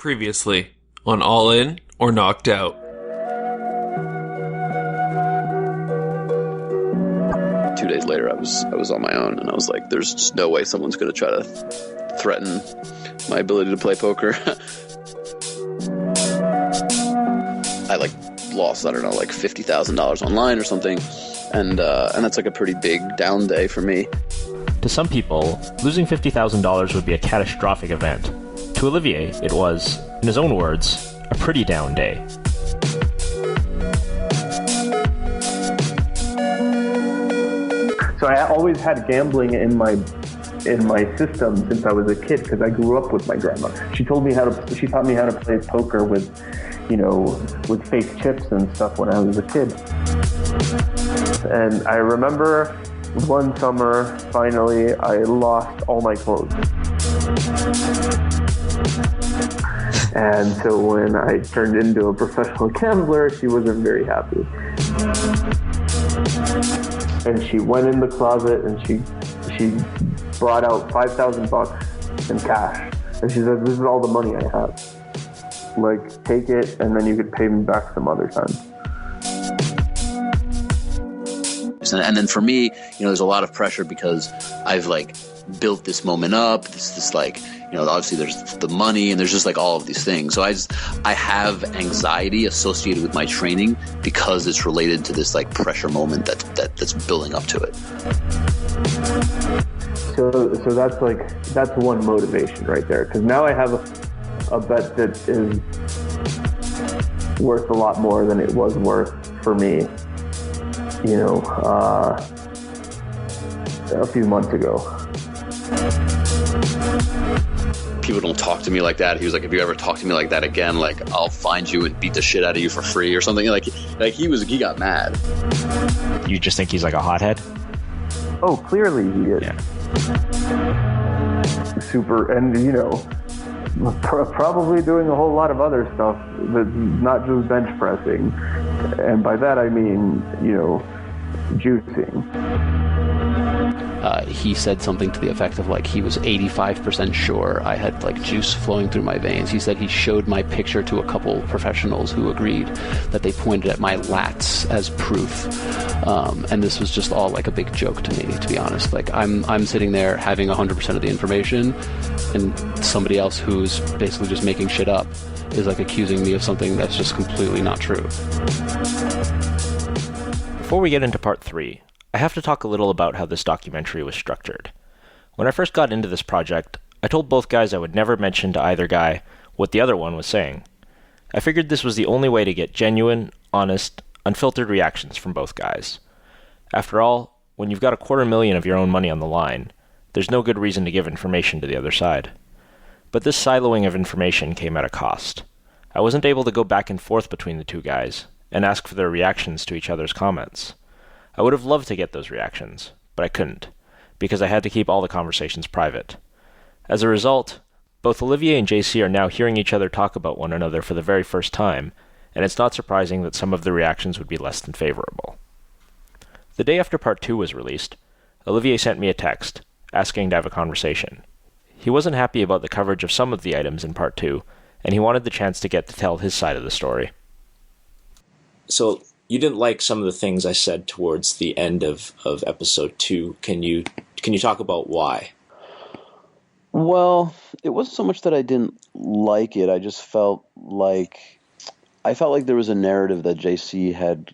Previously on All In or Knocked Out. 2 days later, I was on my own, and I was like, "There's just no way someone's going to try to threaten my ability to play poker." I lost, I don't know, like $50,000 online or something, and that's like a pretty big down day for me. To some people, losing $50,000 would be a catastrophic event. To Olivier, it was, in his own words, a pretty down day. So I always had gambling in my system since I was a kid because I grew up with my grandma. She taught me how to play poker with fake chips and stuff when I was a kid. And I remember one summer, finally, I lost all my clothes. And so when I turned into a professional gambler, she wasn't very happy. And she went in the closet and she brought out $5,000 in cash. And she said, "This is all the money I have. Like, take it, and then you could pay me back some other time." And then for me, there's a lot of pressure because I've built this moment up. This obviously there's the money and there's just all of these things. So I have anxiety associated with my training because it's related to this pressure moment that's building up to it. So that's one motivation right there. Because now I have a bet that is worth a lot more than it was worth for me. A few months ago. People don't talk to me like that. He was like, "If you ever talk to me like that again, I'll find you and beat the shit out of you for free," or something. He got mad. You just think he's like a hothead? Oh, clearly he is. Yeah. Super, and probably doing a whole lot of other stuff that's not just bench pressing. And by that I mean, juicing. He said something to the effect of he was 85% sure I had juice flowing through my veins. He said he showed my picture to a couple professionals who agreed that they pointed at my lats as proof. And this was just all a big joke to me, to be honest. I'm sitting there having 100% of the information, and somebody else who's basically just making shit up is accusing me of something that's just completely not true. Before we get into part 3, I have to talk a little about how this documentary was structured. When I first got into this project, I told both guys I would never mention to either guy what the other one was saying. I figured this was the only way to get genuine, honest, unfiltered reactions from both guys. After all, when you've got $250,000 of your own money on the line, there's no good reason to give information to the other side. But this siloing of information came at a cost. I wasn't able to go back and forth between the two guys and ask for their reactions to each other's comments. I would have loved to get those reactions, but I couldn't, because I had to keep all the conversations private. As a result, both Olivier and JC are now hearing each other talk about one another for the very first time, and it's not surprising that some of the reactions would be less than favorable. The day after part 2 was released, Olivier sent me a text, asking to have a conversation. He wasn't happy about the coverage of some of the items in part 2, and he wanted the chance to get to tell his side of the story. So, you didn't like some of the things I said towards the end of episode 2. Can you talk about why? Well, it wasn't so much that I didn't like it. I just felt like there was a narrative that JC had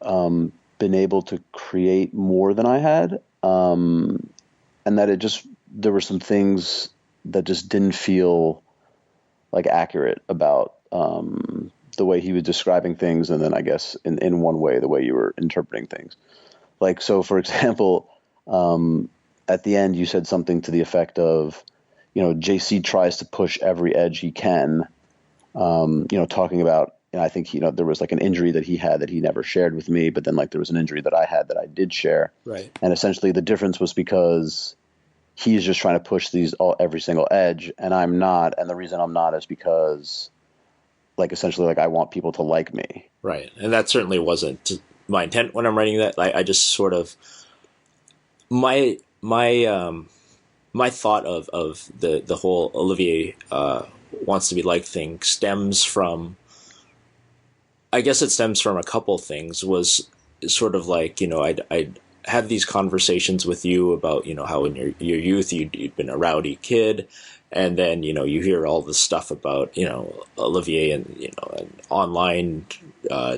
been able to create more than I had, and that there were some things that just didn't feel accurate about the way he was describing things, and then I guess in one way, the way you were interpreting things. So for example, at the end, you said something to the effect of, JC tries to push every edge he can, talking about, I think, there was an injury that he had that he never shared with me, but then there was an injury that I had that I did share. Right. And essentially the difference was because he's just trying to push every single edge, and I'm not. And the reason I'm not is because essentially I want people to like me. Right. And that certainly wasn't my intent when I'm writing that. I just sort of, my thought of the whole Olivier wants to be liked thing stems from, I guess it stems from a couple things. Was sort of like, I'd have these conversations with you about, how in your youth you'd been a rowdy kid. And then, you hear all this stuff about, Olivier and, an online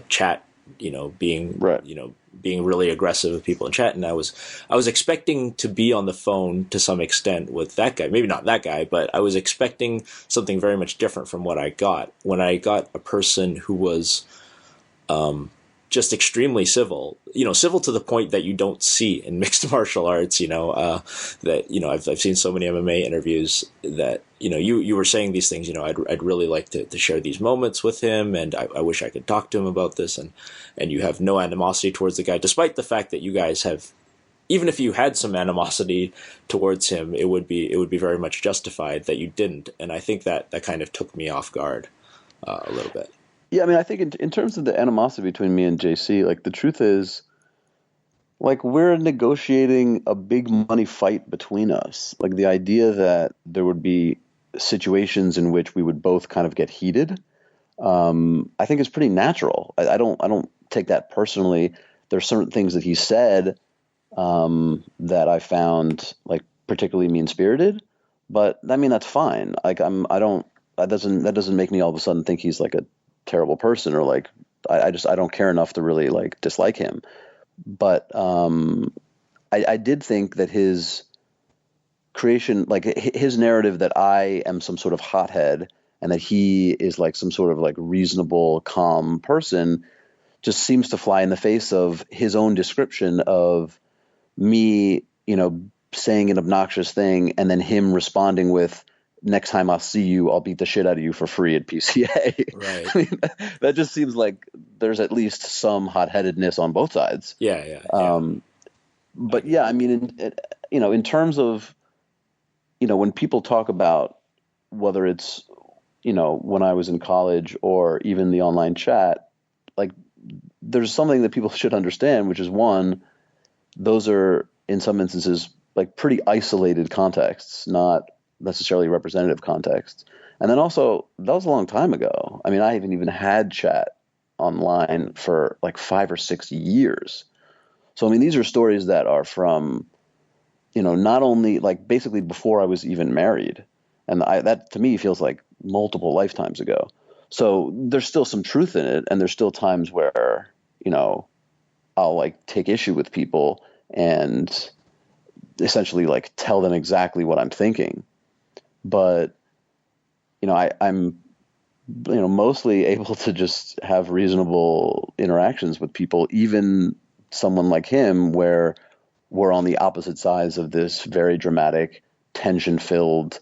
chat, being, Right. being really aggressive with people in chat. And I was expecting to be on the phone to some extent with that guy, maybe not that guy, but I was expecting something very much different from what I got. When I got a person who was, just extremely civil, civil to the point that you don't see in mixed martial arts, that, I've seen so many MMA interviews that, you were saying these things, I'd really like to share these moments with him. And I wish I could talk to him about this. And you have no animosity towards the guy, despite the fact that you guys have, even if you had some animosity towards him, it would be very much justified that you didn't. And I think that kind of took me off guard a little bit. Yeah, I mean, I think in terms of the animosity between me and JC, like the truth is, like we're negotiating a big money fight between us. Like the idea that there would be situations in which we would both kind of get heated, I think is pretty natural. I don't take that personally. There's certain things that he said that I found like particularly mean-spirited, but I mean that's fine. Like that doesn't make me all of a sudden think he's like a terrible person or like I don't care enough to really like dislike him. But I did think that his creation, like his narrative that I am some sort of hothead and that he is like some sort of like reasonable, calm person, just seems to fly in the face of his own description of me, saying an obnoxious thing and then him responding with, next time I'll see you, I'll beat the shit out of you for free at PCA. Right. I mean, that just seems like there's at least some hot-headedness on both sides. Yeah. But yeah, I mean, in terms of, when people talk about whether it's, when I was in college or even the online chat, like there's something that people should understand, which is one, those are in some instances like pretty isolated contexts, not necessarily representative contexts. And then also, that was a long time ago. I mean, I haven't even had chat online for like 5 or 6 years. So, I mean, these are stories that are from, not only like basically before I was even married. And that to me feels like multiple lifetimes ago. So there's still some truth in it. And there's still times where, I'll like take issue with people and essentially like tell them exactly what I'm thinking. But, I'm, mostly able to just have reasonable interactions with people, even someone like him, where we're on the opposite sides of this very dramatic, tension-filled,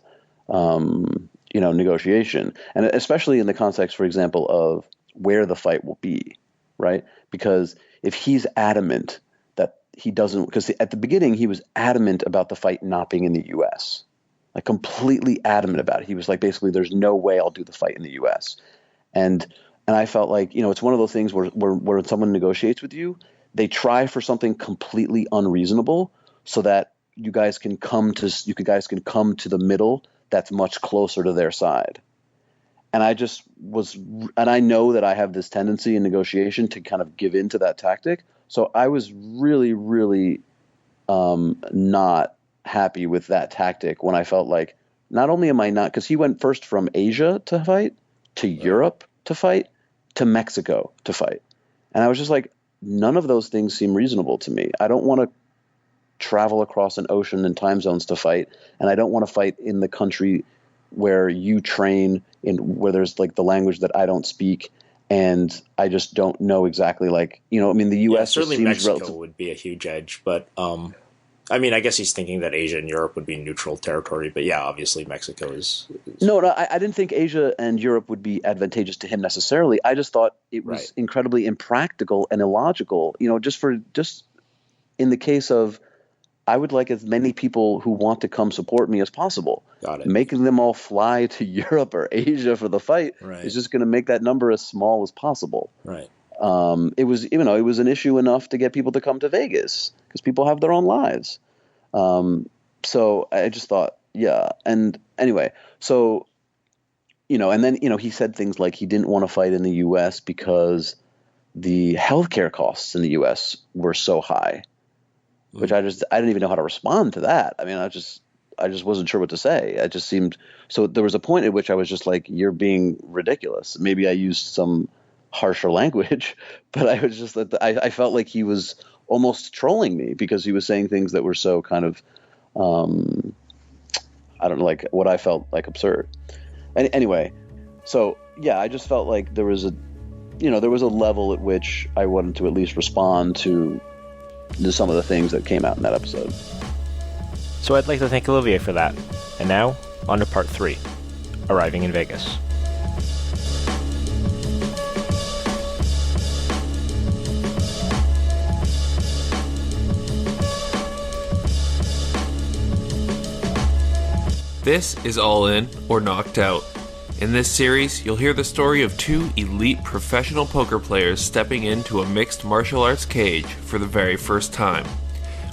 negotiation. And especially in the context, for example, of where the fight will be, right? Because if he's adamant that he doesn't, because at the beginning he was adamant about the fight not being in the U.S., like completely adamant about it. He was like, basically, there's no way I'll do the fight in the U.S. And I felt like, it's one of those things where someone negotiates with you, they try for something completely unreasonable so that you guys can come to the middle that's much closer to their side. And I know that I have this tendency in negotiation to kind of give in to that tactic. So I was really, really not happy with that tactic when I felt like not only am I not, because he went first from Asia to fight, to Europe to fight, to Mexico to fight. And I was just like, none of those things seem reasonable to me. I don't want to travel across an ocean and time zones to fight. And I don't want to fight in the country where you train in, where there's like the language that I don't speak. And I just don't know exactly like, the U.S. certainly seems Mexico would be a huge edge, but I mean, I guess he's thinking that Asia and Europe would be neutral territory, but yeah, obviously Mexico is... No, I didn't think Asia and Europe would be advantageous to him necessarily. I just thought it was incredibly impractical and illogical, just in the case of, I would like as many people who want to come support me as possible. Got it. Making them all fly to Europe or Asia for the fight is just going to make that number as small as possible. Right. It was, it was an issue enough to get people to come to Vegas because people have their own lives. So I just thought, yeah. And anyway, so, and then, he said things like he didn't want to fight in the U.S. because the healthcare costs in the U.S. were so high, which I didn't even know how to respond to that. I mean, I just wasn't sure what to say. It just seemed, so there was a point at which I was just like, you're being ridiculous. Maybe I used some harsher language, but I was just, I felt like he was almost trolling me because he was saying things that were so kind of, I don't know, like what I felt like absurd. Anyway, so yeah, I just felt like there was a level at which I wanted to at least respond to some of the things that came out in that episode. So I'd like to thank Olivier for that. And now, on to part 3, arriving in Vegas. This is All In or Knocked Out. In this series, you'll hear the story of 2 elite professional poker players stepping into a mixed martial arts cage for the very first time.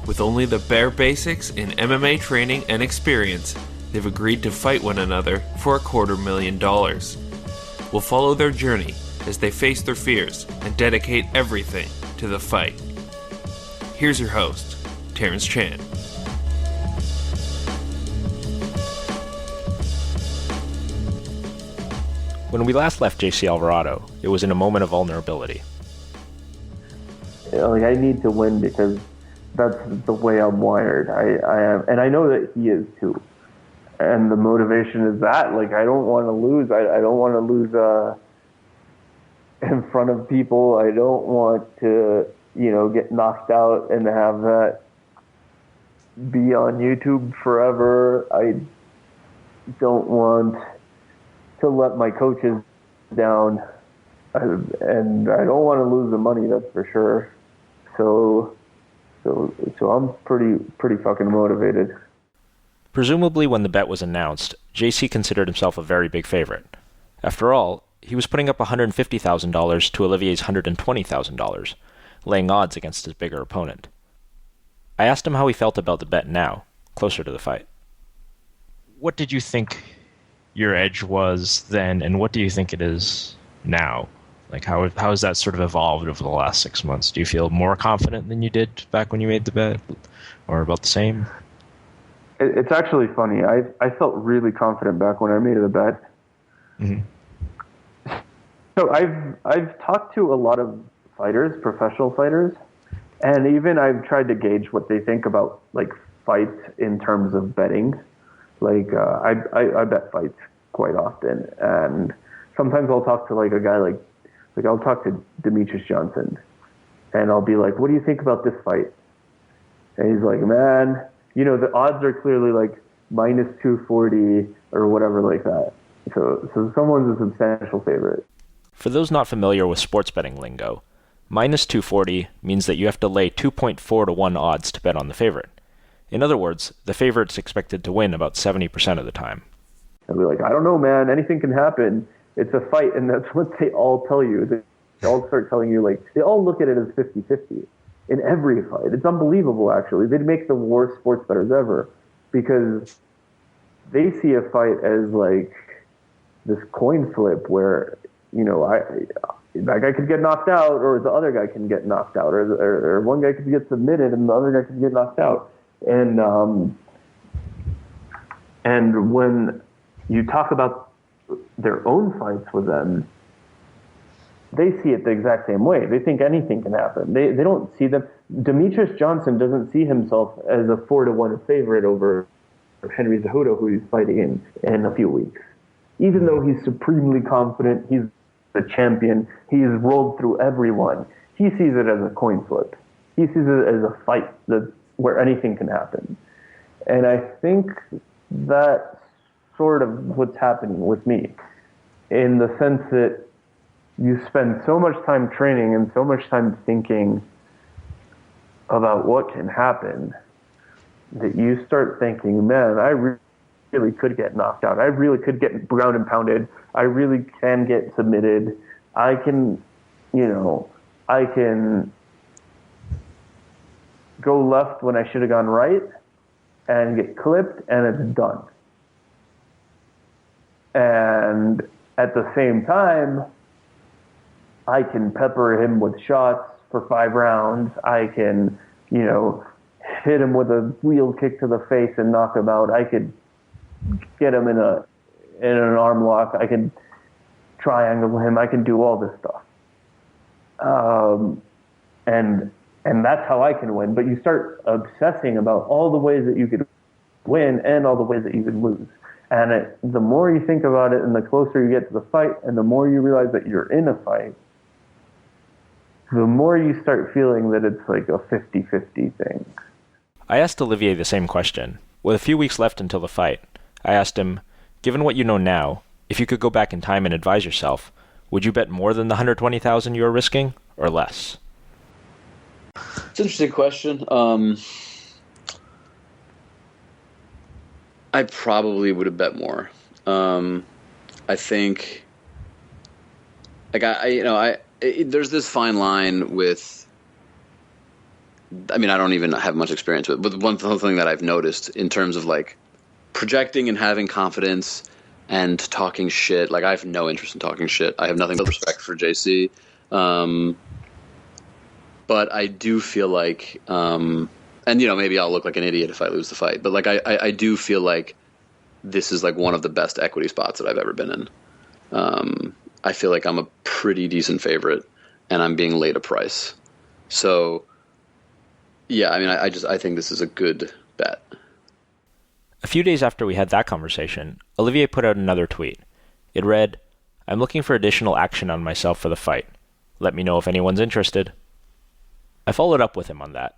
With only the bare basics in MMA training and experience, they've agreed to fight one another for $250,000. We'll follow their journey as they face their fears and dedicate everything to the fight. Here's your host, Terrence Chan. When we last left JC Alvarado, it was in a moment of vulnerability. I need to win because that's the way I'm wired. I am, and I know that he is too. And the motivation is that, I don't want to lose. I don't want to lose in front of people. I don't want to, get knocked out and have that be on YouTube forever. I don't want to let my coaches down, and I don't want to lose the money. That's for sure. So I'm pretty fucking motivated. Presumably, when the bet was announced, JC considered himself a very big favorite. After all, he was putting up $150,000 to Olivier's $120,000, laying odds against his bigger opponent. I asked him how he felt about the bet now, closer to the fight. What did you think your edge was then, and what do you think it is now? How has that sort of evolved over the last 6 months? Do you feel more confident than you did back when you made the bet, or about the same? It's actually funny. I felt really confident back when I made the bet. Mm-hmm. So I've talked to a lot of fighters, professional fighters, and even I've tried to gauge what they think about fights in terms of betting. I bet fights quite often, and sometimes I'll talk to a guy I'll talk to Demetrius Johnson, and I'll be like, "What do you think about this fight?" And he's like, "Man, the odds are clearly minus 240 or whatever like that." So someone's a substantial favorite. For those not familiar with sports betting lingo, minus 240 means that you have to lay 2.4 to 1 odds to bet on the favorite. In other words, the favorite's expected to win about 70% of the time. I'll be like, "I don't know, man. Anything can happen. It's a fight," and that's what they all tell you. They all start telling you, they all look at it as 50-50 in every fight. It's unbelievable, actually. They'd make the worst sports bettors ever because they see a fight as this coin flip where, that guy could get knocked out, or the other guy can get knocked out, or one guy could get submitted and the other guy could get knocked out. And when you talk about their own fights with them, they see it the exact same way. They think anything can happen. They don't see them. Demetrius Johnson doesn't see himself as a 4-1 favorite over Henry Cejudo, who he's fighting in a few weeks. Even though he's supremely confident, he's the champion, he's rolled through everyone, he sees it as a coin flip. He sees it as a fight where anything can happen. And I think that's sort of what's happening with me, in the sense that you spend so much time training and so much time thinking about what can happen that you start thinking, man, I really could get knocked out. I really could get ground and pounded. I really can get submitted. I can go left when I should have gone right and get clipped, and it's done. And at the same time, I can pepper him with shots for 5 rounds. I can, hit him with a wheel kick to the face and knock him out. I could get him in an arm lock. I could triangle him. I can do all this stuff. And that's how I can win. But you start obsessing about all the ways that you could win and all the ways that you could lose. And the more you think about it and the closer you get to the fight and the more you realize that you're in a fight, the more you start feeling that it's like a 50-50 thing. I asked Olivier the same question. With a few weeks left until the fight, I asked him, given what you know now, if you could go back in time and advise yourself, would you bet more than the $120,000 you were risking, or less? It's an interesting question. I probably would have bet more. I think, there's this fine line with. I mean, I don't even have much experience with it, but one thing that I've noticed in terms of like projecting and having confidence and talking shit. Like, I have no interest in talking shit. I have nothing but respect for JC. But I do feel like, and maybe I'll look like an idiot if I lose the fight, but like, I do feel like this is like one of the best equity spots that I've ever been in. I feel like I'm a pretty decent favorite and I'm being laid a price. So yeah, I mean, I think this is a good bet. A few days after we had that conversation, Olivier put out another tweet. It read, "I'm looking for additional action on myself for the fight. Let me know if anyone's interested." I followed up with him on that.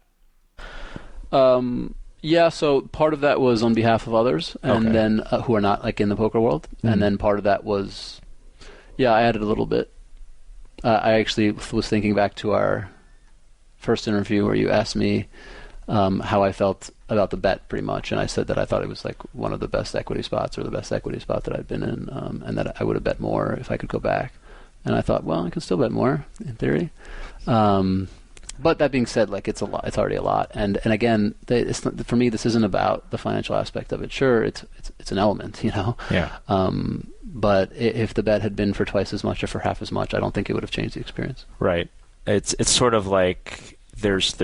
Yeah, so part of that was on behalf of others, and then who are not like in the poker world, and then part of that was, I added a little bit. I actually was thinking back to our first interview where you asked me how I felt about the bet, pretty much, and I said that I thought it was like one of the best equity spots or the best equity spot that I'd been in, and that I would have bet more if I could go back. And I thought, well, I can still bet more in theory. But that being said, like, it's a lot. It's already a lot. And again, it's not, for me, this isn't about the financial aspect of it. Sure, it's an element, Yeah. But if the bet had been for twice as much or for half as much, I don't think it would have changed the experience. Right. It's sort of like there's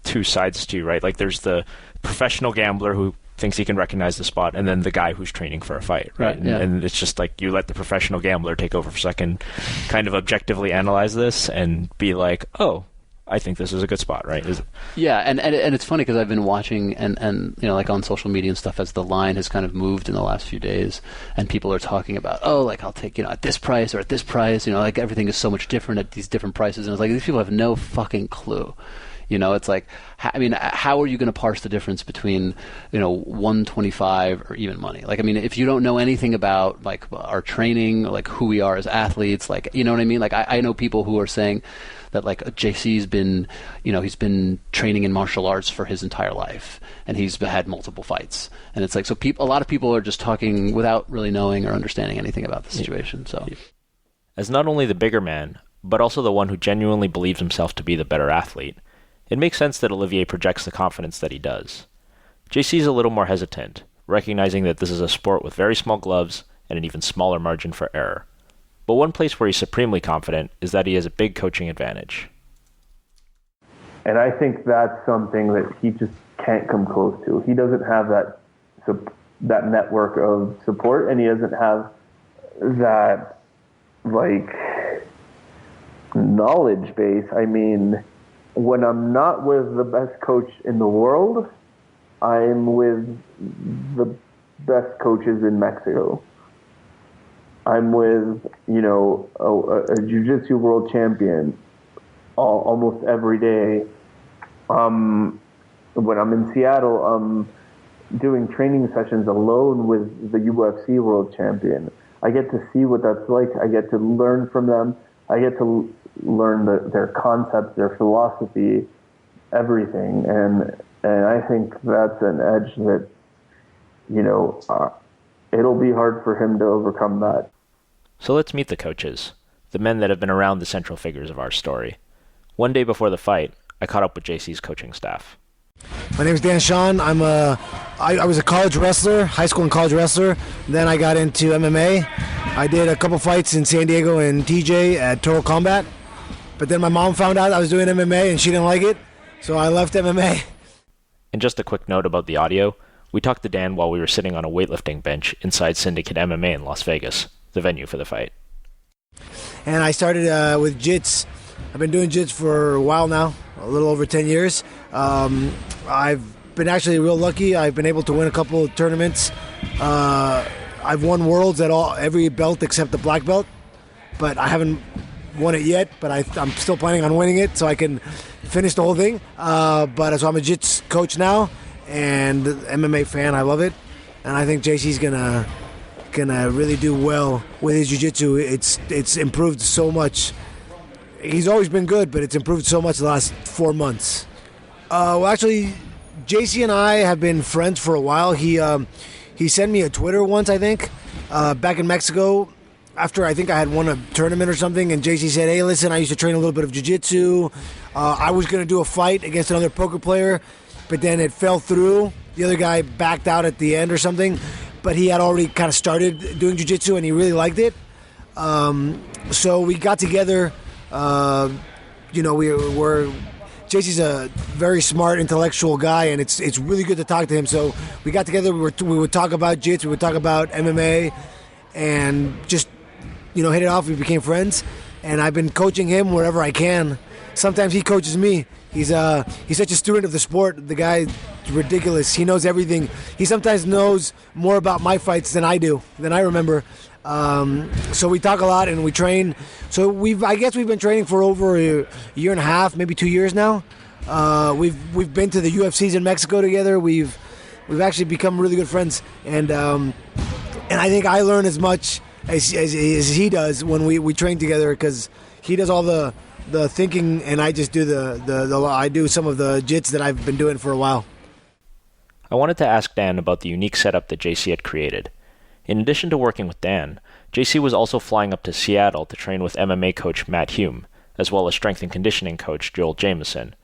two sides to you, right? Like, there's the professional gambler who thinks he can recognize the spot, and then the guy who's training for a fight, right? And it's just like you let the professional gambler take over for a second, kind of objectively analyze this and be like, oh, I think this is a good spot, right? Yeah, and it's funny because I've been watching and like on social media and stuff as the line has kind of moved in the last few days, and people are talking about, oh, like, I'll take, at this price or at this price, like everything is so much different at these different prices, and it's like these people have no fucking clue. It's like, I mean, how are you going to parse the difference between, 125 or even money? Like, I mean, if you don't know anything about like our training, like who we are as athletes, like, you know what I mean? Like, I know people who are saying that like JC's been, he's been training in martial arts for his entire life, and he's had multiple fights, and it's like, so a lot of people are just talking without really knowing or understanding anything about the situation. So, as not only the bigger man, but also the one who genuinely believes himself to be the better athlete, it makes sense that Olivier projects the confidence that he does. JC's a little more hesitant, recognizing that this is a sport with very small gloves and an even smaller margin for error. But one place where he's supremely confident is that he has a big coaching advantage. And I think that's something that he just can't come close to. He doesn't have that network of support, and he doesn't have that, like, knowledge base. I mean, when I'm not with the best coach in the world, I'm with the best coaches in Mexico. I'm with, a Jiu-Jitsu world champion almost every day. When I'm in Seattle, I'm doing training sessions alone with the UFC world champion. I get to see what that's like. I get to learn from them. I get to learn their concepts, their philosophy, everything. And I think that's an edge that, it'll be hard for him to overcome that. So let's meet the coaches, the men that have been around the central figures of our story. One day before the fight, I caught up with JC's coaching staff. My name is Dan Sean. I was a college wrestler, high school and college wrestler. Then I got into MMA. I did a couple fights in San Diego and TJ at Total Combat. But then my mom found out I was doing MMA and she didn't like it, so I left MMA. And just a quick note about the audio. We talked to Dan while we were sitting on a weightlifting bench inside Syndicate MMA in Las Vegas, the venue for the fight. And I started with Jits. I've been doing Jits for a while now, a little over 10 years. I've been actually real lucky. I've been able to win a couple of tournaments. I've won Worlds at every belt except the black belt, but I haven't won it yet, but I'm still planning on winning it so I can finish the whole thing. So I'm a Jits coach now and MMA fan. I love it, and I think JC's gonna really do well with his jiu-jitsu. It's improved so much. He's always been good, but it's improved so much the last 4 months. Well, actually, JC and I have been friends for a while. He sent me a Twitter once, I think, back in Mexico, after I think I had won a tournament or something, and JC said, hey, listen, I used to train a little bit of jiu-jitsu. I was going to do a fight against another poker player, but then it fell through. The other guy backed out at the end or something, but he had already kind of started doing jiu-jitsu, and he really liked it. So we got together. JC's a very smart, intellectual guy, and it's really good to talk to him. So we got together. We would talk about jiu-jitsu, we would talk about MMA, and just hit it off. We became friends, and I've been coaching him wherever I can. Sometimes he coaches me. He's such a student of the sport. The guy's ridiculous. He knows everything. He sometimes knows more about my fights than I remember. So we talk a lot and we train. So I guess we've been training for over a year and a half, maybe 2 years now. We've been to the UFCs in Mexico together. We've actually become really good friends, and I think I learn as much as he does when we train together, because he does all the thinking and I just do I do some of the jits that I've been doing for a while. I wanted to ask Dan about the unique setup that JC had created. In addition to working with Dan, JC was also flying up to Seattle to train with MMA coach Matt Hume, as well as strength and conditioning coach Joel Jameson.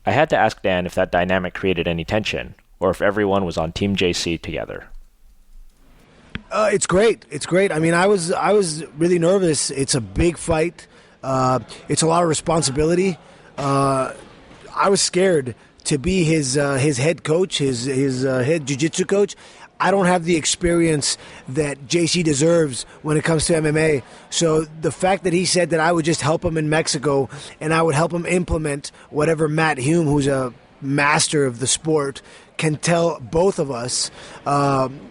I had to ask Dan if that dynamic created any tension, or if everyone was on Team JC together. It's great. It's great. I mean, I was really nervous. It's a big fight. It's a lot of responsibility. I was scared to be his head coach, his head jiu-jitsu coach. I don't have the experience that JC deserves when it comes to MMA. So the fact that he said that I would just help him in Mexico and I would help him implement whatever Matt Hume, who's a master of the sport, can tell both of us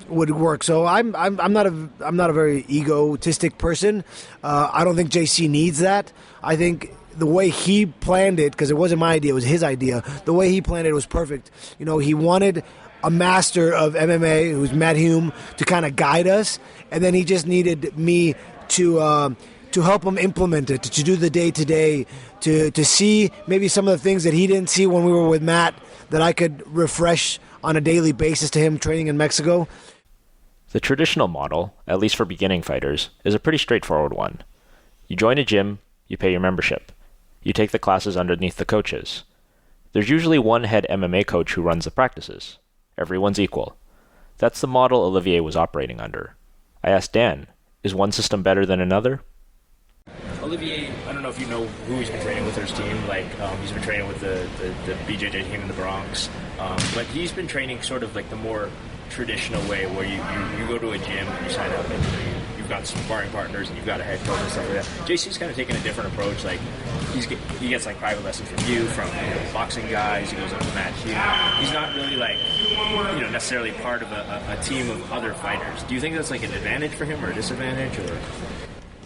would work. So I'm not a very egotistic person. I don't think JC needs that. I think the way he planned it, because it wasn't my idea, it was his idea. The way he planned it was perfect. He wanted a master of MMA, who's Matt Hume, to kind of guide us, and then he just needed me to help him implement it, to do the day-to-day, to see maybe some of the things that he didn't see when we were with Matt that I could refresh on a daily basis to him training in Mexico. The traditional model, at least for beginning fighters, is a pretty straightforward one. You join a gym, you pay your membership. You take the classes underneath the coaches. There's usually one head MMA coach who runs the practices. Everyone's equal. That's the model Olivier was operating under. I asked Dan, is one system better than another? Olivier, I don't know if you know who he's been training with his team. He's been training with the BJJ team in the Bronx. But he's been training sort of like the more traditional way, where you go to a gym and you sign up and you've got some sparring partners and you've got a head coach and stuff like that. JC's kind of taking a different approach. Like he gets like private lessons from you, from boxing guys. He goes up to Matt Hume. He's not really necessarily part of a team of other fighters. Do you think that's like an advantage for him or a disadvantage, or?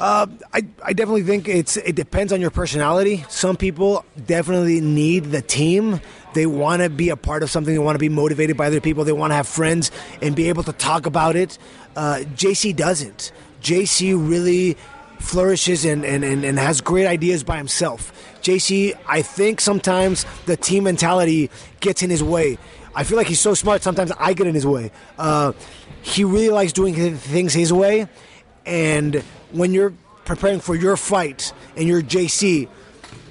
I definitely think it depends on your personality. Some people definitely need the team. They want to be a part of something. They want to be motivated by other people. They want to have friends and be able to talk about it. JC doesn't. JC really flourishes and has great ideas by himself. JC, I think sometimes the team mentality gets in his way. I feel like he's so smart, sometimes I get in his way. He really likes doing things his way, and when you're preparing for your fight and you're JC,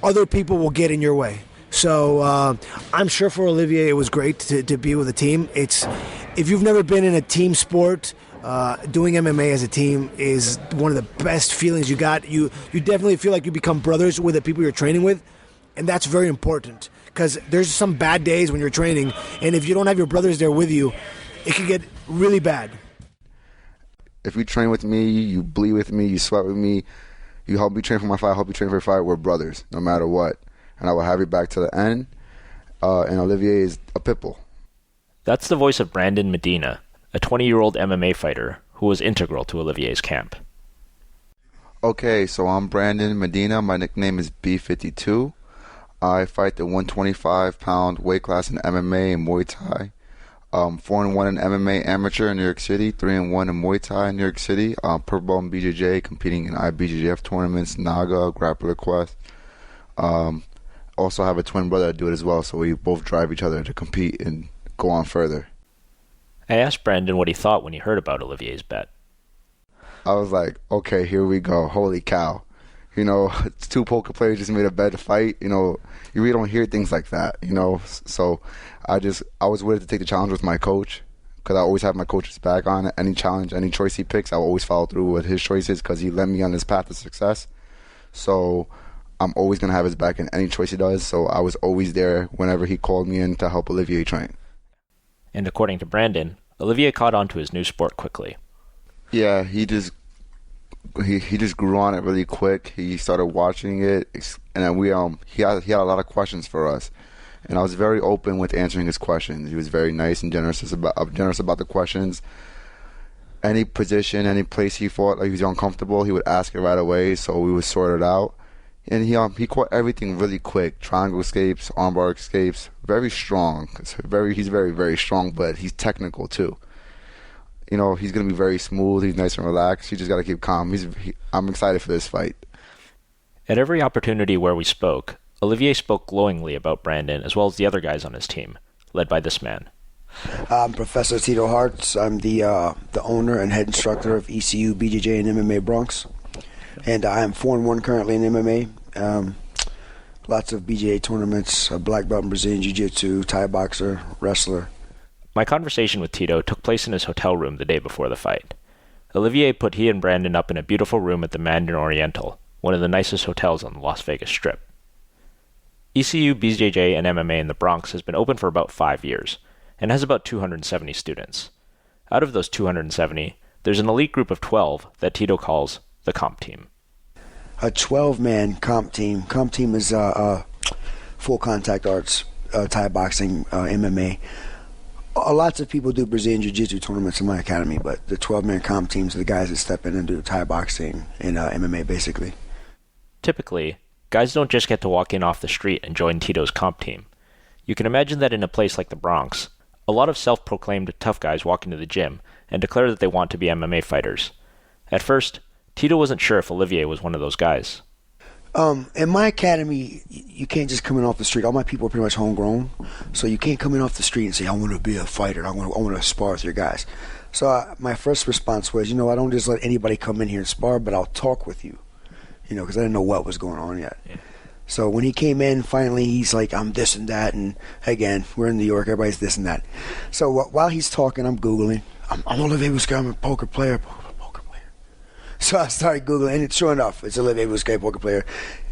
other people will get in your way. So I'm sure for Olivier it was great to be with a team. If you've never been in a team sport, doing MMA as a team is one of the best feelings you got. You definitely feel like you become brothers with the people you're training with, and that's very important because there's some bad days when you're training, and if you don't have your brothers there with you, it can get really bad. If you train with me, you bleed with me, you sweat with me, you help me train for my fight, I help you train for your fight, we're brothers, no matter what. And I will have you back to the end, and Olivier is a pit bull. That's the voice of Brandon Medina, a 20-year-old MMA fighter who was integral to Olivier's camp. Okay, so I'm Brandon Medina. My nickname is B52. I fight the 125-pound weight class in MMA and Muay Thai. 4-1 in MMA amateur in New York City, 3-1 in Muay Thai in New York City. Purple belt in BJJ, competing in IBJJF tournaments, Naga, Grappler Quest. Also have a twin brother that do it as well, so we both drive each other to compete and go on further. I asked Brandon what he thought when he heard about Olivier's bet. I was like, okay, here we go. Holy cow. It's two poker players just made a bet to fight. You really don't hear things like that, So I was willing to take the challenge with my coach because I always have my coach's back on any challenge, any choice he picks. I will always follow through with his choices because he led me on his path to success. So I'm always going to have his back in any choice he does. So I was always there whenever he called me in to help Olivier train. And according to Brandon, Olivier caught on to his new sport quickly. Yeah, he just grew on it really quick. He started watching it, and then he had a lot of questions for us, and I was very open with answering his questions. He was very nice and generous about the questions. Any position, any place he thought like he was uncomfortable, he would ask it right away, so we would sort it out. And he caught everything really quick. Triangle escapes, armbar escapes, very strong. He's very, very strong, but he's technical too. He's going to be very smooth. He's nice and relaxed. You just got to keep calm. I'm excited for this fight. At every opportunity where we spoke, Olivier spoke glowingly about Brandon as well as the other guys on his team, led by this man. I'm Professor Tito Hartz. I'm the owner and head instructor of ECU, BJJ, and MMA Bronx. And I am 4-1 currently in MMA. Lots of BJJ tournaments, a black belt in Brazilian Jiu-Jitsu, Thai boxer, wrestler. My conversation with Tito took place in his hotel room the day before the fight. Olivier put he and Brandon up in a beautiful room at the Mandarin Oriental, one of the nicest hotels on the Las Vegas Strip. ECU, BJJ, and MMA in the Bronx has been open for about 5 years, and has about 270 students. Out of those 270, there's an elite group of 12 that Tito calls the comp team. A 12-man comp team. Comp team is full contact arts, Thai boxing, MMA. Lots of people do Brazilian Jiu-Jitsu tournaments in my academy, but the 12-man comp teams are the guys that step in and do Thai boxing and MMA, basically. Typically, guys don't just get to walk in off the street and join Tito's comp team. You can imagine that in a place like the Bronx, a lot of self-proclaimed tough guys walk into the gym and declare that they want to be MMA fighters. At first, Tito wasn't sure if Olivier was one of those guys. In my academy, you can't just come in off the street. All my people are pretty much homegrown, so you can't come in off the street and say, I want to be a fighter, I want to spar with your guys. So my first response was, I don't just let anybody come in here and spar, but I'll talk with you, because I didn't know what was going on yet. Yeah. So when he came in, finally, he's like, I'm this and that, and again, we're in New York, everybody's this and that. So while he's talking, I'm Googling. I'm Olivier Bousquet, I'm a poker player. So I started Googling, and sure enough, it's Olivier Bousquet, poker player.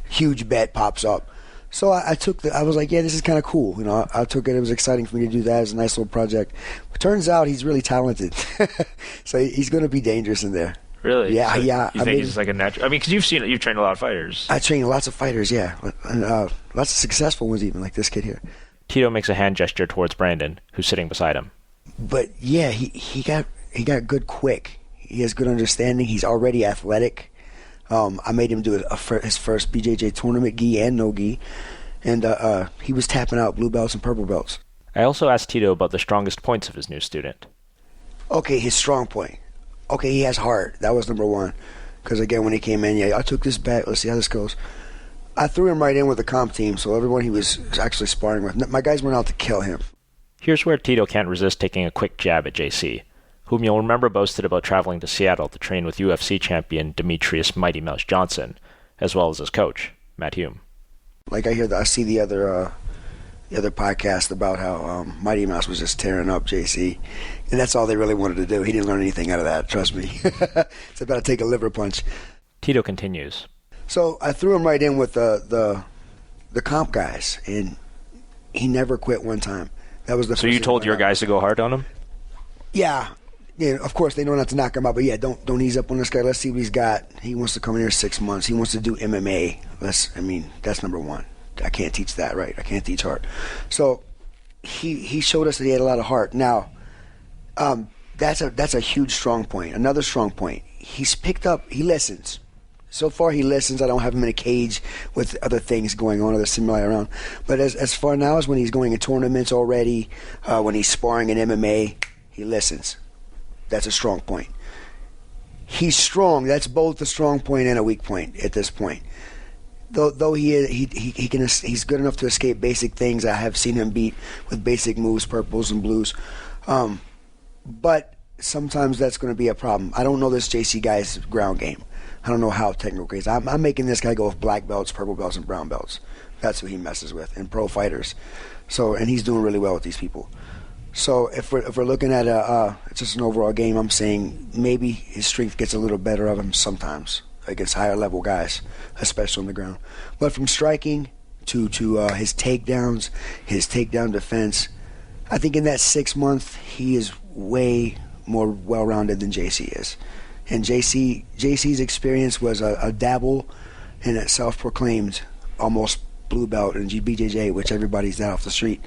Huge bet pops up. So I was like, yeah, this is kind of cool. I took it. It was exciting for me to do that. It was a nice little project. But turns out he's really talented. So he's going to be dangerous in there. Really? Yeah, so yeah. You think he's like a natural? I mean, because you've trained a lot of fighters. I trained lots of fighters, yeah. And lots of successful ones even, like this kid here. Tito makes a hand gesture towards Brandon, who's sitting beside him. But yeah, he got good quick. He has good understanding. He's already athletic. I made him do his first BJJ tournament, gi and no gi, and he was tapping out blue belts and purple belts. I also asked Tito about the strongest points of his new student. Okay, his strong point. Okay, he has heart. That was number one. Because again, when he came in, I took this bet. Let's see how this goes. I threw him right in with the comp team, so everyone he was actually sparring with, my guys weren't out to kill him. Here's where Tito can't resist taking a quick jab at JC, whom you'll remember boasted about traveling to Seattle to train with UFC champion Demetrius Mighty Mouse Johnson, as well as his coach, Matt Hume. Like I see the other the other podcast about how Mighty Mouse was just tearing up JC, and that's all they really wanted to do. He didn't learn anything out of that, trust me. It's about to take a liver punch. Tito continues. So I threw him right in with the comp guys, and he never quit one time. That was the. So you told your guys to go hard on him? Yeah. Yeah, of course they know not to knock him out, but yeah, don't ease up on this guy. Let's see what he's got. He wants to come in here 6 months. He wants to do MMA. That's number one. I can't teach that, right? I can't teach heart. So he showed us that he had a lot of heart. Now, that's a huge strong point. Another strong point. He's picked up. He listens. So far, he listens. I don't have him in a cage with other things going on, other stimuli around. But as far now as when he's going in tournaments already, when he's sparring in MMA, he listens. That's a strong point. He's strong. That's both a strong point and a weak point at this point. Though he's good enough to escape basic things. I have seen him beat with basic moves, purples and blues. But sometimes that's going to be a problem. I don't know this JC guy's ground game. I don't know how technical he is. I'm making this guy go with black belts, purple belts, and brown belts. That's who he messes with, and pro fighters. So, and he's doing really well with these people. So if we're looking at just an overall game, I'm saying maybe his strength gets a little better of him sometimes against higher level guys, especially on the ground. But from striking to his takedowns, his takedown defense, I think in that 6 month he is way more well-rounded than JC is. And JC's experience was a dabble in a self-proclaimed almost blue belt in BJJ, which everybody's that off the street.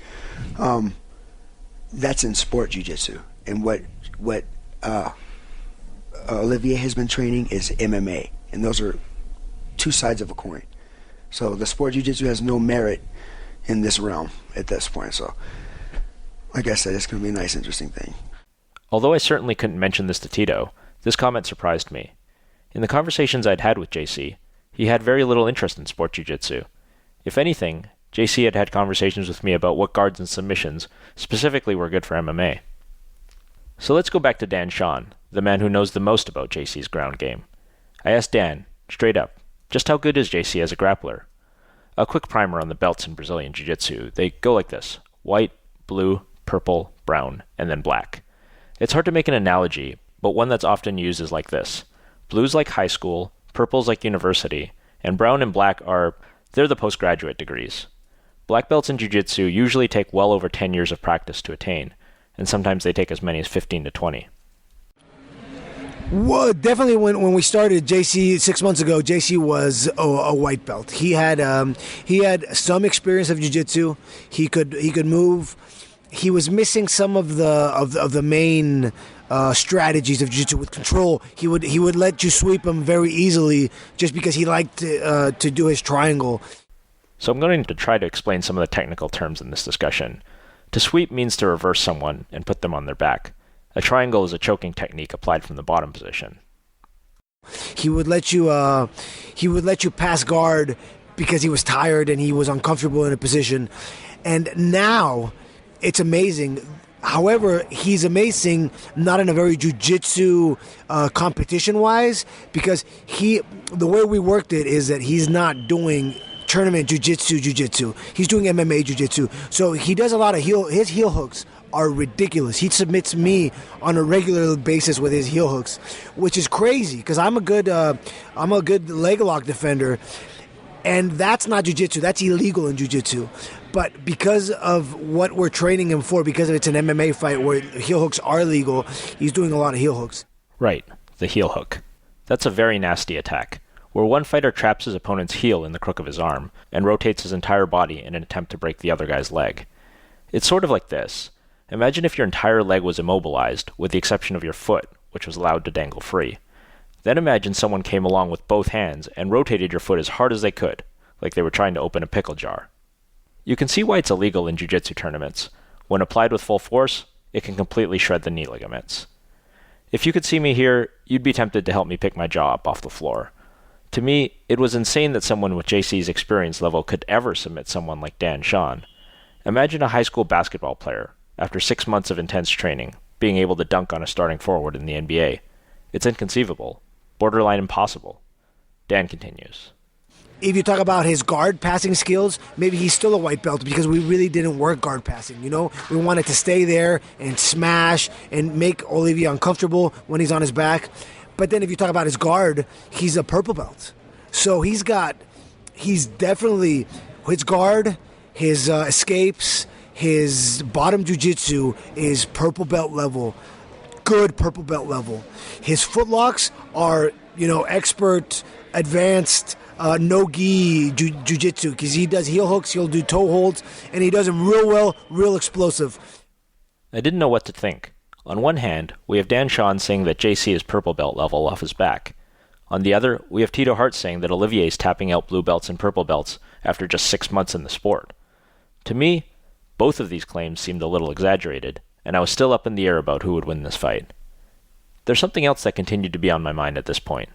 That's in sport jiu-jitsu. And what Olivier has been training is MMA. And those are two sides of a coin. So the sport jiu-jitsu has no merit in this realm at this point. So, like I said, it's going to be a nice, interesting thing. Although I certainly couldn't mention this to Tito, this comment surprised me. In the conversations I'd had with JC, he had very little interest in sport jiu-jitsu. If anything, JC had conversations with me about what guards and submissions specifically were good for MMA. So let's go back to Dan Sean, the man who knows the most about JC's ground game. I asked Dan, straight up, just how good is JC as a grappler? A quick primer on the belts in Brazilian Jiu-Jitsu. They go like this: white, blue, purple, brown, and then black. It's hard to make an analogy, but one that's often used is like this. Blue's like high school, purple's like university, and brown and black they're the postgraduate degrees. Black belts in Jiu-Jitsu usually take well over 10 years of practice to attain, and sometimes they take as many as 15 to 20. Well, definitely when we started JC 6 months ago, JC was a white belt. He had some experience of jiu-jitsu. He could move. He was missing some of the main strategies of jiu-jitsu with control. He would let you sweep him very easily just because he liked to do his triangle. So I'm going to try to explain some of the technical terms in this discussion. To sweep means to reverse someone and put them on their back. A triangle is a choking technique applied from the bottom position. He would let you pass guard because he was tired and he was uncomfortable in a position. And now it's amazing. However, he's amazing not in a very jiu-jitsu competition-wise, because the way we worked it is that he's not doing tournament jiu-jitsu. He's doing MMA jiu-jitsu. So he does a lot of his heel hooks are ridiculous. He submits me on a regular basis with his heel hooks, which is crazy because I'm a good leg lock defender, and that's not jiu-jitsu. That's illegal in jiu-jitsu. But because of what we're training him for, because it's an MMA fight where heel hooks are legal, he's doing a lot of heel hooks. Right, the heel hook. That's a very nasty attack, where one fighter traps his opponent's heel in the crook of his arm and rotates his entire body in an attempt to break the other guy's leg. It's sort of like this. Imagine if your entire leg was immobilized, with the exception of your foot, which was allowed to dangle free. Then imagine someone came along with both hands and rotated your foot as hard as they could, like they were trying to open a pickle jar. You can see why it's illegal in jiu-jitsu tournaments. When applied with full force, it can completely shred the knee ligaments. If you could see me here, you'd be tempted to help me pick my jaw up off the floor. To me, it was insane that someone with JC's experience level could ever submit someone like Dan Sean. Imagine a high school basketball player, after 6 months of intense training, being able to dunk on a starting forward in the NBA. It's inconceivable, borderline impossible. Dan continues. if you talk about his guard passing skills, maybe he's still a white belt because we really didn't work guard passing. We wanted to stay there and smash and make Olivier uncomfortable when he's on his back. But then if you talk about his guard, he's a purple belt. So he's definitely, his guard, his escapes, his bottom jiu-jitsu is purple belt level, good purple belt level. His footlocks are, expert, advanced, no-gi jiu-jitsu, because he does heel hooks, he'll do toe holds, and he does them real well, real explosive. I didn't know what to think. On one hand, we have Dan Sean saying that JC is purple belt level off his back. On the other, we have Tito Hart saying that Olivier is tapping out blue belts and purple belts after just 6 months in the sport. To me, both of these claims seemed a little exaggerated, and I was still up in the air about who would win this fight. There's something else that continued to be on my mind at this point.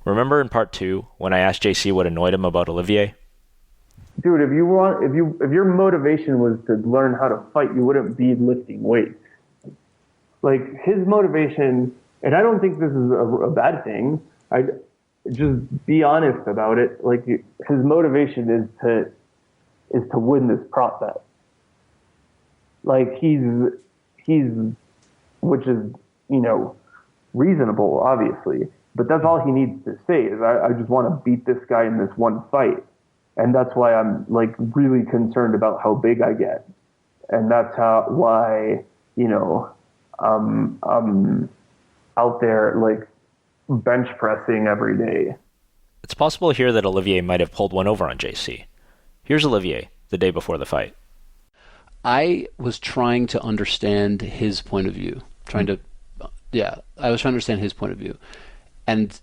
Remember in part 2 when I asked JC what annoyed him about Olivier? Dude, if your motivation was to learn how to fight, you wouldn't be lifting weights. Like, his motivation, and I don't think this is a bad thing. I just be honest about it. Like, his motivation is to win this process. Like, he's which is, reasonable, obviously. But that's all he needs to say is, I just want to beat this guy in this one fight. And that's why I'm, like, really concerned about how big I get. And that's why, I'm out there, like, bench pressing every day. It's possible here that Olivier might have pulled one over on JC. Here's Olivier, the day before the fight. I was trying to understand his point of view. I was trying to understand his point of view. And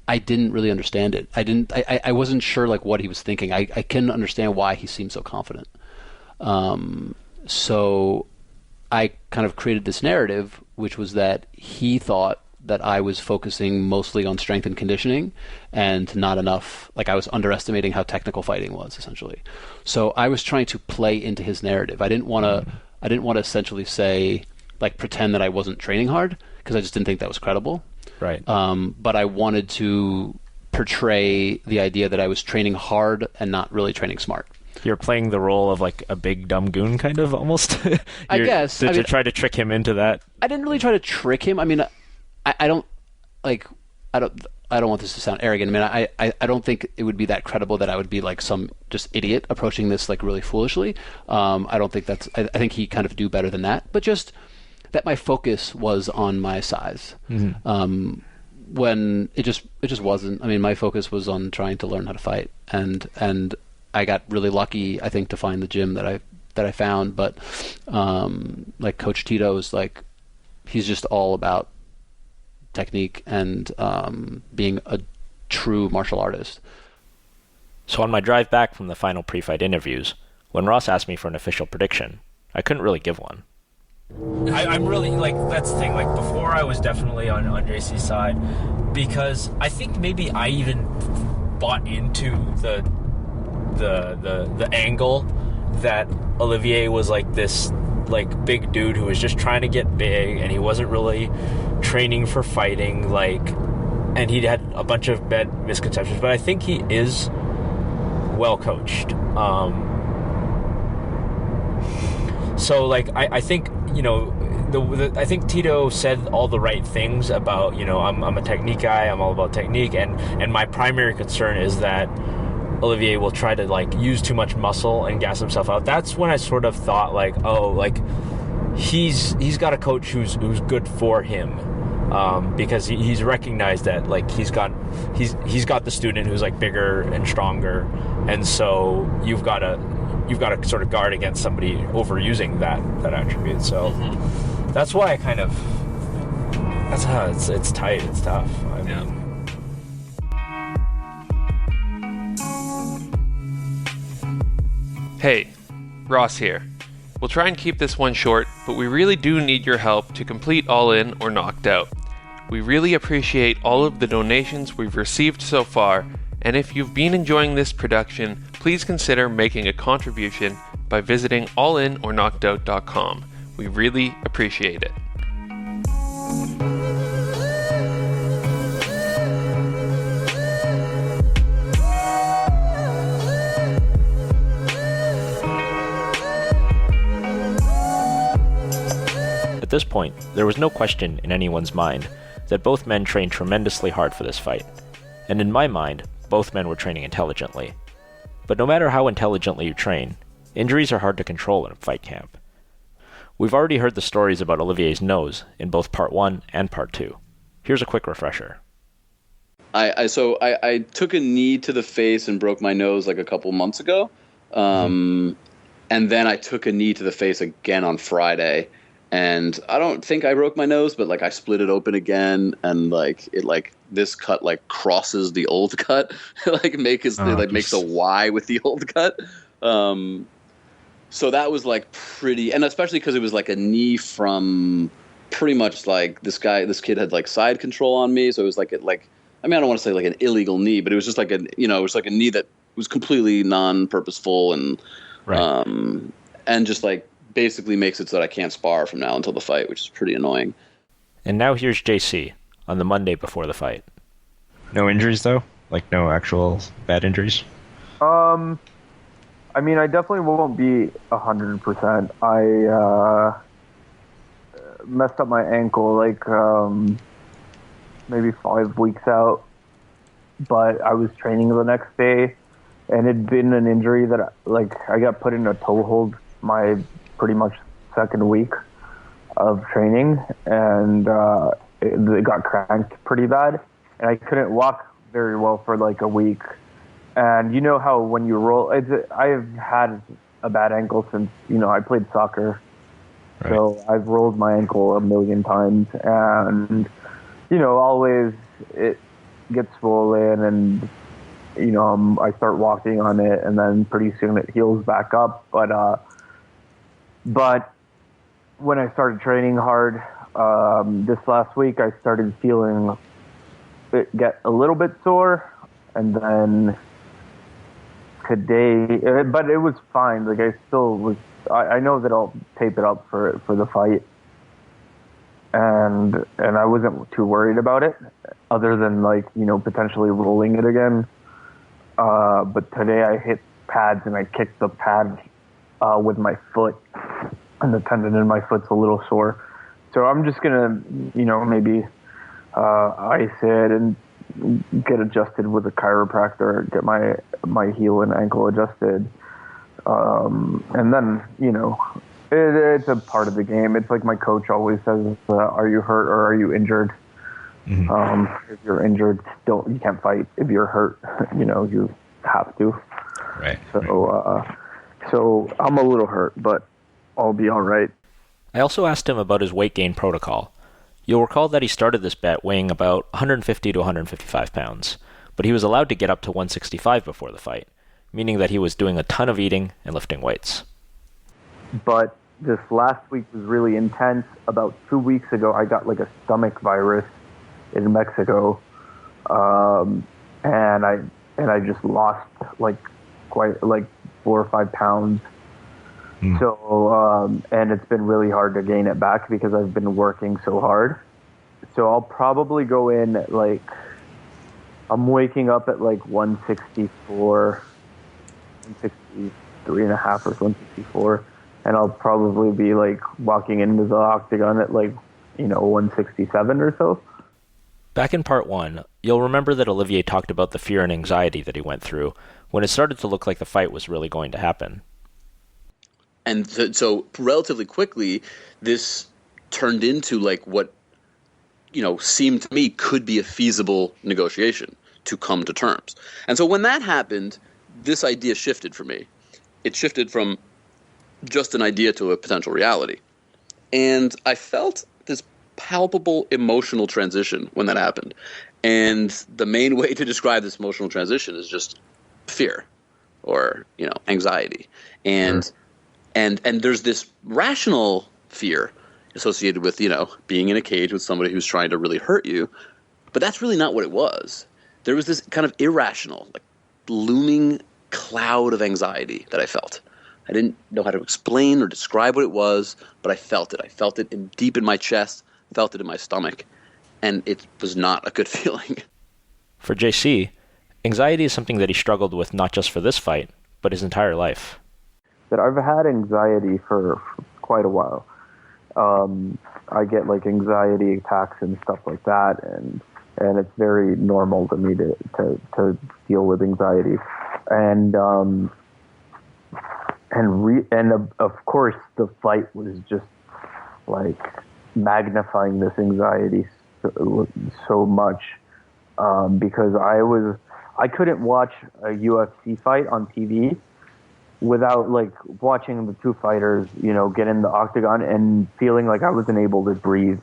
I didn't really understand it. I wasn't sure, like, what he was thinking. I couldn't understand why he seemed so confident. So I kind of created this narrative, which was that he thought that I was focusing mostly on strength and conditioning and not enough, like I was underestimating how technical fighting was, essentially. So I was trying to play into his narrative. I didn't want to essentially say, like, pretend that I wasn't training hard, because I just didn't think that was credible. Right. But I wanted to portray the idea that I was training hard and not really training smart. You're playing the role of, like, a big dumb goon, kind of, almost? I guess. Did you try to trick him into that? I didn't really try to trick him. I mean, I don't want this to sound arrogant. I mean, I don't think it would be that credible that I would be, like, some just idiot approaching this, like, really foolishly. I don't think that's. I think he kind of do better than that. But just that my focus was on my size. Mm-hmm. When it just wasn't. I mean, my focus was on trying to learn how to fight, and I got really lucky, I think, to find the gym that I found. But like Coach Tito is, like, he's just all about technique and being a true martial artist. So on my drive back from the final pre-fight interviews, when Ross asked me for an official prediction, I couldn't really give one. I'm really, like, that's the thing. Like, before I was definitely on JC's side, because I think maybe I even bought into the angle that Olivier was, like, this, like, big dude who was just trying to get big, and he wasn't really training for fighting, like, and he had a bunch of bad misconceptions. But I think he is well coached. So, like, I think, I think Tito said all the right things about, I'm a technique guy, I'm all about technique, and my primary concern is that Olivier will try to, like, use too much muscle and gas himself out. That's when I sort of thought, like, oh, like, he's got a coach who's good for him, because he's recognized that, like, he's got the student who's, like, bigger and stronger, and so you've got to sort of guard against somebody overusing that attribute. So that's why that's how it's tight, it's tough. I mean, Hey, Ross here. We'll try and keep this one short, but we really do need your help to complete All In or Knocked Out. We really appreciate all of the donations we've received so far, and if you've been enjoying this production, please consider making a contribution by visiting allinorknockedout.com. We really appreciate it. this point, there was no question in anyone's mind that both men trained tremendously hard for this fight. And in my mind, both men were training intelligently. But no matter how intelligently you train, injuries are hard to control in a fight camp. We've already heard the stories about Olivier's nose in both Part 1 and Part 2. Here's a quick refresher. I took a knee to the face and broke my nose like a couple months ago. And then I took a knee to the face again on Friday. And I don't think I broke my nose, but like I split it open again, and like it this cut like crosses the old cut, makes a Y with the old cut. So that was like pretty, and especially because it was like a knee from pretty much like this kid had like side control on me, so it was I don't want to say like an illegal knee, but it was just like it was like a knee that was completely non-purposeful and Right. And just like basically makes it so that I can't spar from now until the fight, which is pretty annoying. And now here's JC on the Monday before the fight. No injuries, though? Like, no actual bad injuries? I mean, I definitely won't be 100%. I messed up my ankle like maybe 5 weeks out, but I was training the next day, and it'd been an injury that I got put in a toe hold my pretty much second week of training, and it got cranked pretty bad, and I couldn't walk very well for like a week. And you know how when you roll, I've had a bad ankle since, I played soccer. Right. So I've rolled my ankle a million times, and, always it gets swollen, and, I start walking on it, and then pretty soon it heals back up. But when I started training hard this last week, I started feeling it get a little bit sore, and then today, but it was fine. Like I still was. I know that I'll tape it up for the fight, and I wasn't too worried about it, other than potentially rolling it again. But today I hit pads and I kicked the pad with my foot, and the tendon in my foot's a little sore. So I'm just gonna maybe ice it and get adjusted with a chiropractor, get my heel and ankle adjusted, and then it's a part of the game. It's like my coach always says, are you hurt or are you injured? If you're injured, you can't fight. If you're hurt, you have to. Right. So I'm a little hurt, but I'll be all right. I also asked him about his weight gain protocol. You'll recall that he started this bet weighing about 150 to 155 pounds, but he was allowed to get up to 165 before the fight, meaning that he was doing a ton of eating and lifting weights. But this last week was really intense. About 2 weeks ago, I got like a stomach virus in Mexico, and I just lost quite 4 or 5 pounds. So, and it's been really hard to gain it back because I've been working so hard. So I'll probably go in at I'm waking up at 164, 163 and a half or 164. And I'll probably be walking into the octagon at 167 or so. Back in Part 1, you'll remember that Olivier talked about the fear and anxiety that he went through when it started to look like the fight was really going to happen. And so relatively quickly, this turned into what, seemed to me could be a feasible negotiation to come to terms. And so when that happened, this idea shifted for me. It shifted from just an idea to a potential reality. And I felt this palpable emotional transition when that happened. And the main way to describe this emotional transition is just fear or, anxiety. And sure. And there's this rational fear associated with, being in a cage with somebody who's trying to really hurt you. But that's really not what it was. There was this kind of irrational, looming cloud of anxiety that I felt. I didn't know how to explain or describe what it was, but I felt it. I felt it deep in my chest, felt it in my stomach, and it was not a good feeling. For JC, anxiety is something that he struggled with not just for this fight, but his entire life. That I've had anxiety for quite a while, I get like anxiety attacks and stuff like that, and it's very normal to me to deal with anxiety, and of course the fight was just like magnifying this anxiety so much, because I couldn't watch a UFC fight on TV without like watching the two fighters, get in the octagon and feeling like I wasn't able to breathe,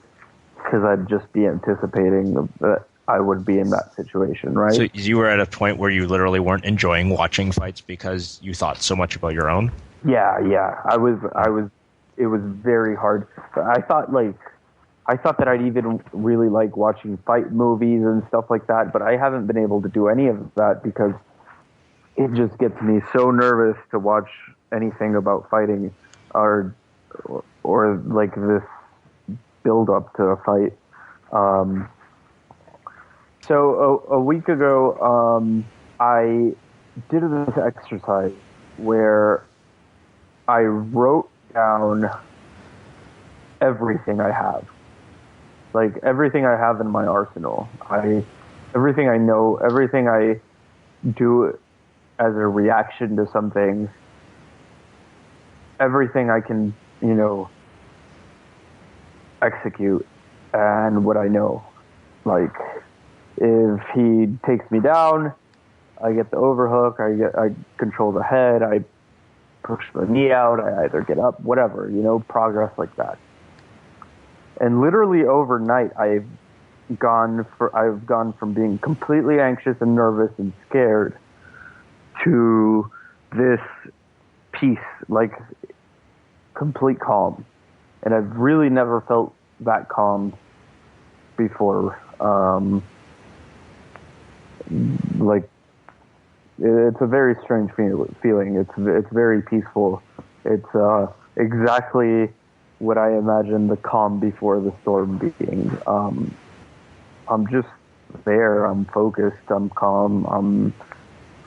because I'd just be anticipating that I would be in that situation, right? So you were at a point where you literally weren't enjoying watching fights because you thought so much about your own? Yeah. I was. It was very hard. I thought that I'd even really like watching fight movies and stuff like that, but I haven't been able to do any of that because it just gets me so nervous to watch anything about fighting or like this build up to a fight. So a week ago, I did this exercise where I wrote down everything I have. Like everything I have in my arsenal. Everything I know, everything I do as a reaction to something, everything I can, execute, and what I know. Like, if he takes me down, I get the overhook, I control the head, I push the knee out, I either get up, whatever, progress like that. And literally overnight, I've gone from being completely anxious and nervous and scared to this peace, like complete calm. And I've really never felt that calm before. Like, it's a very strange feeling. It's very peaceful. It's exactly what I imagine the calm before the storm being. I'm just there. I'm focused. I'm calm.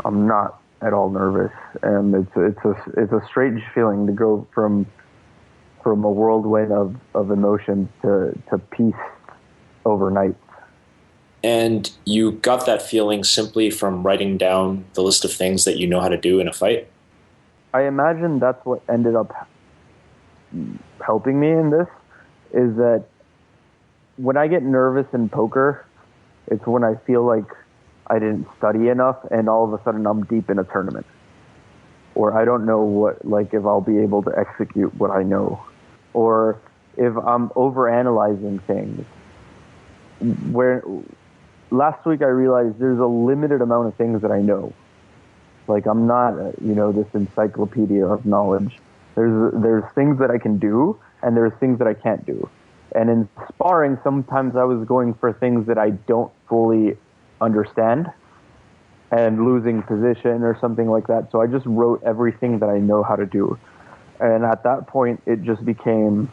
I'm not at all nervous, and it's a strange feeling to go from a whirlwind of emotions to peace overnight. And you got that feeling simply from writing down the list of things that you know how to do in a fight? I imagine that's what ended up helping me in this, is that when I get nervous in poker, it's when I feel like I didn't study enough and all of a sudden I'm deep in a tournament. Or I don't know if I'll be able to execute what I know. Or if I'm overanalyzing things. Where last week I realized there's a limited amount of things that I know. Like, I'm not, this encyclopedia of knowledge. There's things that I can do, and there's things that I can't do. And in sparring, sometimes I was going for things that I don't fully understand and losing position or something like that. So I just wrote everything that I know how to do. And at that point, it just became,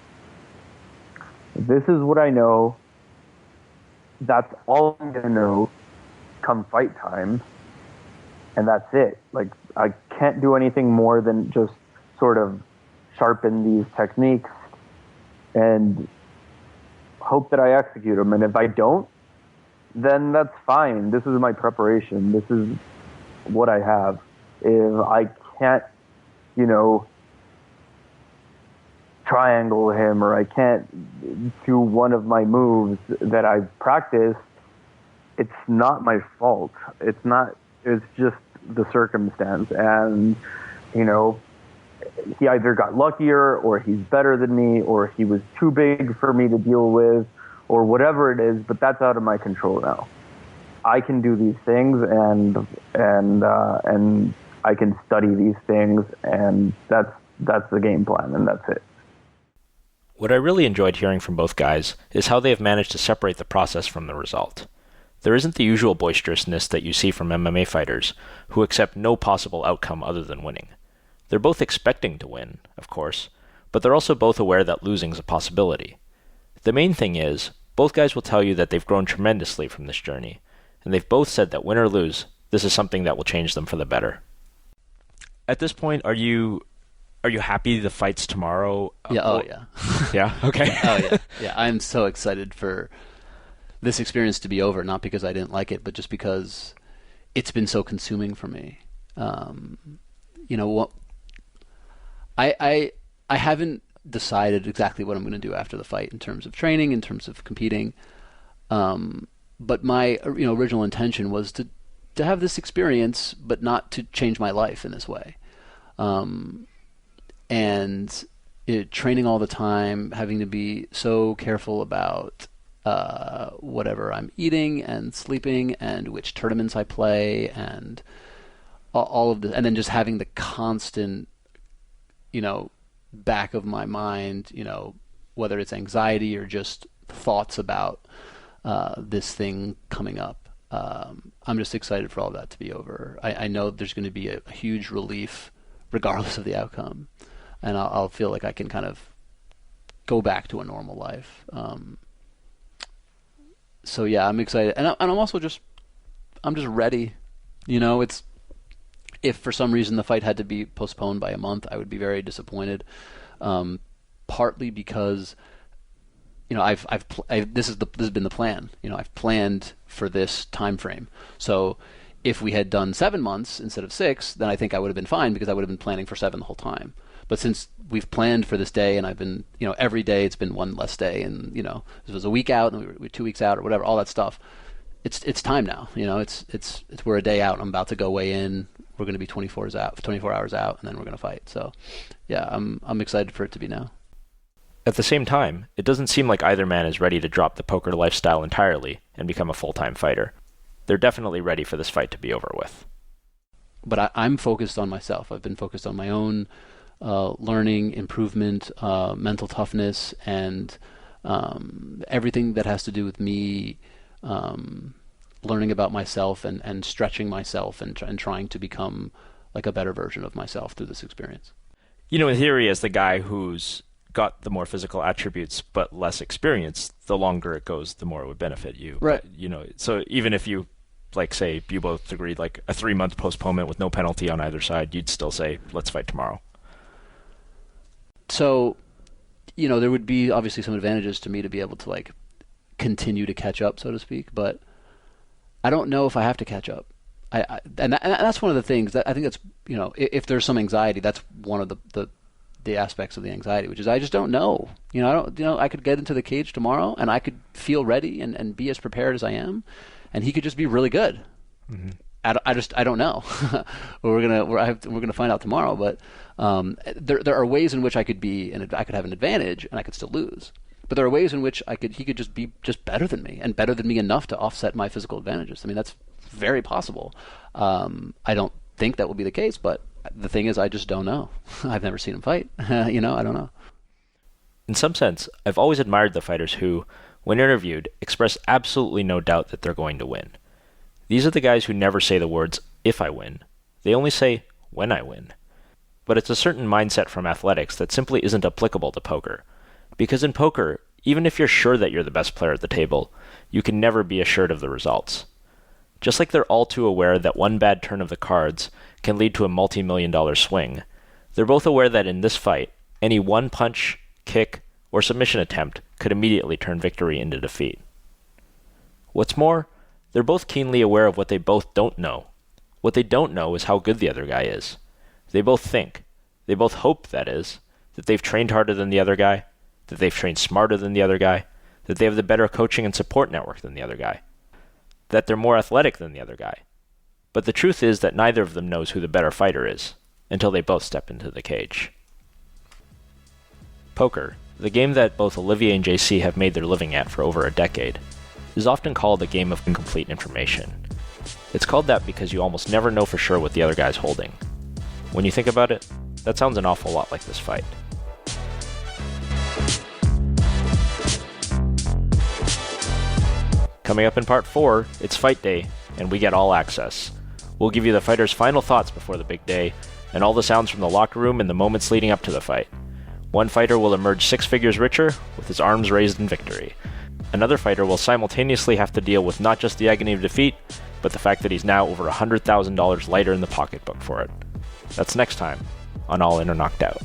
this is what I know. That's all I'm going to know come fight time. And that's it. Like, I can't do anything more than just sort of sharpen these techniques and hope that I execute them. And if I don't, then that's fine. This is my preparation. This is what I have. If I can't, triangle him, or I can't do one of my moves that I've practiced, it's not my fault. It's just the circumstance. And, he either got luckier, or he's better than me, or he was too big for me to deal with, or whatever it is, but that's out of my control now. I can do these things, and I can study these things, and that's the game plan, and that's it. What I really enjoyed hearing from both guys is how they have managed to separate the process from the result. There isn't the usual boisterousness that you see from MMA fighters, who accept no possible outcome other than winning. They're both expecting to win, of course, but they're also both aware that losing's a possibility. The main thing is, both guys will tell you that they've grown tremendously from this journey, and they've both said that win or lose, this is something that will change them for the better. At this point, are you Are you happy the fight's tomorrow? Yeah. Oh, yeah. Yeah? Okay. Oh, yeah. Yeah, I'm so excited for this experience to be over, not because I didn't like it, but just because it's been so consuming for me. What I haven't decided exactly what I'm going to do after the fight in terms of training, in terms of competing. But my original intention was to have this experience, but not to change my life in this way. Training all the time, having to be so careful about whatever I'm eating and sleeping and which tournaments I play and all of this, and then just having the constant, back of my mind, whether it's anxiety or just thoughts about this thing coming up. I'm just excited for all that to be over. I know there's going to be a huge relief regardless of the outcome, and I'll feel like I can kind of go back to a normal life. So yeah, I'm excited, and I'm also just ready. It's, if for some reason the fight had to be postponed by a month, I would be very disappointed. Partly because, this has been the plan. I've planned for this time frame. So if we had done 7 months instead of 6, then I think I would have been fine because I would have been planning for 7 the whole time. But since we've planned for this day, and I've been, every day it's been one less day, and this was a week out, and we were 2 weeks out, or whatever, all that stuff. It's time now. It's we're a day out. I'm about to go weigh in. We're going to be 24 hours out, and then we're going to fight. So, yeah, I'm excited for it to be now. At the same time, it doesn't seem like either man is ready to drop the poker lifestyle entirely and become a full-time fighter. They're definitely ready for this fight to be over with. But I'm focused on myself. I've been focused on my own learning, improvement, mental toughness, and everything that has to do with me learning about myself and stretching myself and trying to become like a better version of myself through this experience. In theory, as the guy who's got the more physical attributes but less experience, the longer it goes, the more it would benefit you. Right. But, so even if you, say, you both agreed, a 3-month postponement with no penalty on either side, you'd still say, let's fight tomorrow. So, there would be obviously some advantages to me to be able to, continue to catch up, so to speak, but I don't know if I have to catch up. And that's one of the things that I think that's, if there's some anxiety, that's one of the aspects of the anxiety, which is I just don't know. I could get into the cage tomorrow and I could feel ready and be as prepared as I am, and he could just be really good. Mm-hmm. I don't know. we're gonna find out tomorrow. But there are ways in which I could have an advantage and I could still lose. But there are ways in which he could just be better than me, and better than me enough to offset my physical advantages. I mean, that's very possible. I don't think that will be the case, but the thing is, I just don't know. I've never seen him fight. I don't know. In some sense, I've always admired the fighters who, when interviewed, express absolutely no doubt that they're going to win. These are the guys who never say the words, if I win. They only say, when I win. But it's a certain mindset from athletics that simply isn't applicable to poker. Because in poker, even if you're sure that you're the best player at the table, you can never be assured of the results. Just like they're all too aware that one bad turn of the cards can lead to a multi-million-dollar swing, they're both aware that in this fight, any one punch, kick, or submission attempt could immediately turn victory into defeat. What's more, they're both keenly aware of what they both don't know. What they don't know is how good the other guy is. They both think, they both hope, that is, that they've trained harder than the other guy, that they've trained smarter than the other guy, that they have the better coaching and support network than the other guy, that they're more athletic than the other guy. But the truth is that neither of them knows who the better fighter is, until they both step into the cage. Poker, the game that both Olivier and JC have made their living at for over a decade, is often called a game of incomplete information. It's called that because you almost never know for sure what the other guy's holding. When you think about it, that sounds an awful lot like this fight. Coming up in part 4, it's fight day, and we get all access. We'll give you the fighters' final thoughts before the big day, and all the sounds from the locker room in the moments leading up to the fight. One fighter will emerge 6 figures richer, with his arms raised in victory. Another fighter will simultaneously have to deal with not just the agony of defeat, but the fact that he's now over $100,000 lighter in the pocketbook for it. That's next time on All In or Knocked Out.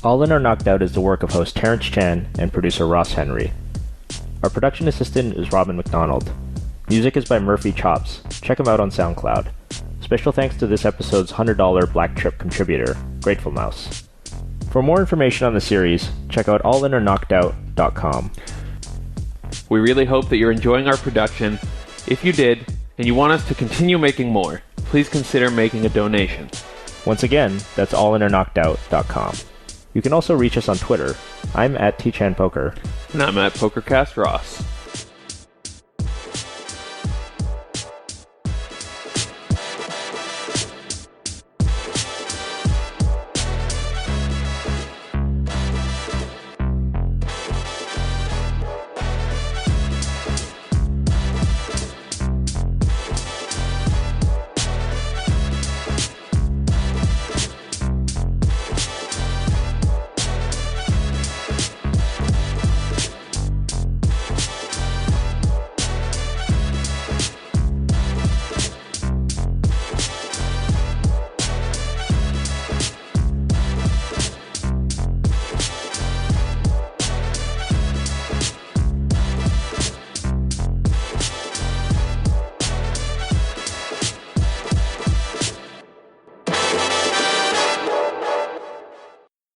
All In or Knocked Out is the work of host Terrence Chan and producer Ross Henry. Our production assistant is Robin McDonald. Music is by Murphy Chops. Check him out on SoundCloud. Special thanks to this episode's $100 Black Trip contributor, Grateful Mouse. For more information on the series, check out allinorknockedout.com. We really hope that you're enjoying our production. If you did, and you want us to continue making more, please consider making a donation. Once again, that's allinorknockedout.com. You can also reach us on Twitter. I'm at TChanPoker. And I'm at PokerCast Ross.